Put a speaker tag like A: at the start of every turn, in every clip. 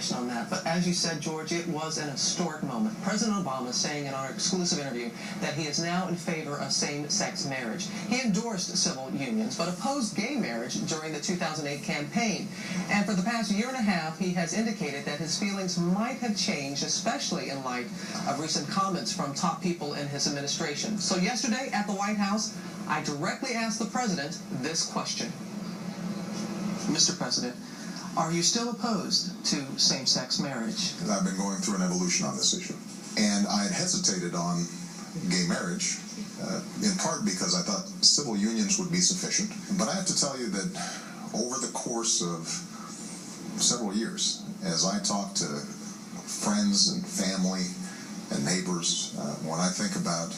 A: question on that. But as you said, George, it was an historic moment. President Obama saying in our exclusive interview that he is now in favor of same-sex marriage. He endorsed civil unions, but opposed gay marriage during the 2008 campaign. And for the past year and a half, he has indicated that his feelings might have changed, especially in light of recent comments from top people in his administration. So yesterday at the White House, I directly asked the president this question. Mr. President, are you still opposed to same-sex marriage?
B: I've been going through an evolution on this issue. And I had hesitated on gay marriage, in part because I thought civil unions would be sufficient. But I have to tell you that over the course of several years, as I talk to friends and family and neighbors, when I think about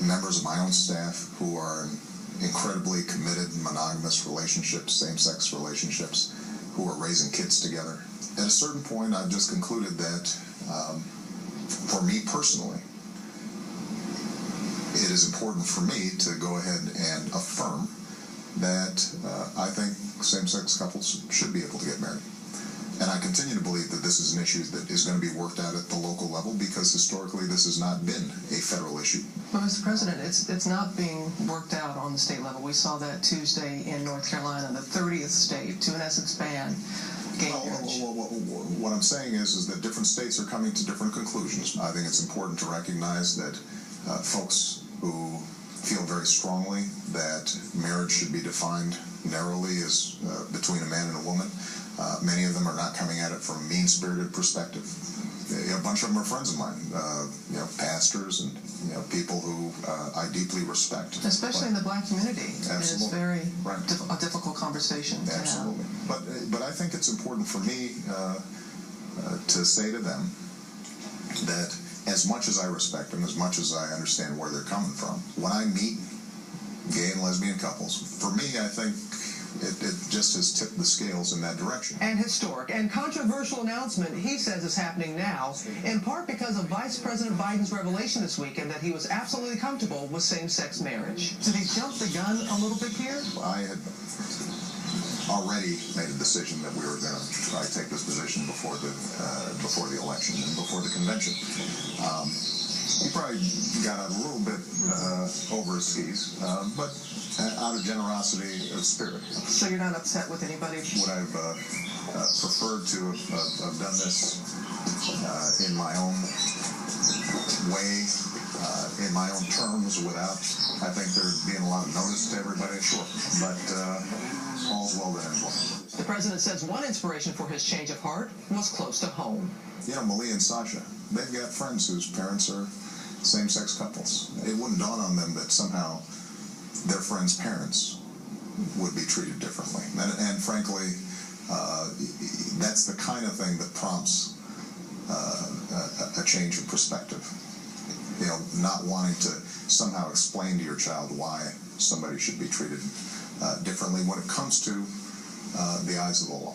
B: members of my own staff who are in incredibly committed monogamous relationships, same-sex relationships, who are raising kids together, at a certain point I've just concluded that for me personally, it is important for me to go ahead and affirm that I think same-sex couples should be able to get married. And I continue to believe that this is an issue that is going to be worked out at the local level because historically this has not been a federal issue.
A: But Mr. President, it's not being worked out on the state level. We saw that Tuesday in North Carolina, the 30th state, to in essence ban gay marriage.
B: What I'm saying is that different states are coming to different conclusions. I think it's important to recognize that folks who feel very strongly that marriage should be defined narrowly as between a man and a woman. Many of them are not coming at it from a mean-spirited perspective. A bunch of them are friends of mine, pastors and people who I deeply respect.
A: Especially in the black community.
B: Absolutely.
A: It's very a difficult conversation to
B: absolutely.
A: have.
B: But I think it's important for me to say to them that as much as I respect them, as much as I understand where they're coming from, when I meet gay and lesbian couples, for me, I think it just has tipped the scales in that direction.
A: An historic and controversial announcement, he says, is happening now, in part because of Vice President Biden's revelation this weekend that he was absolutely comfortable with same-sex marriage. Did he jump the gun a little bit here?
B: I had already made a decision that we were going to try to take this position before the election and before the convention. He probably got a little bit over his skis, but out of generosity of spirit.
A: So you're not upset with anybody?
B: Would I have preferred to have done this in my own way, in my own terms, without, I think, there being a lot of notice to everybody? Sure. But all's well that ends well.
A: The president says one inspiration for his change of heart was close to home.
B: Malia and Sasha, they've got friends whose parents are same-sex couples. It wouldn't dawn on them that somehow their friends' parents would be treated differently. And frankly, that's the kind of thing that prompts a change of perspective. Not wanting to somehow explain to your child why somebody should be treated differently when it comes to the eyes of the law.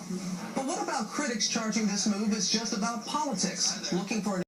A: But what about critics charging this move is just about politics, looking for an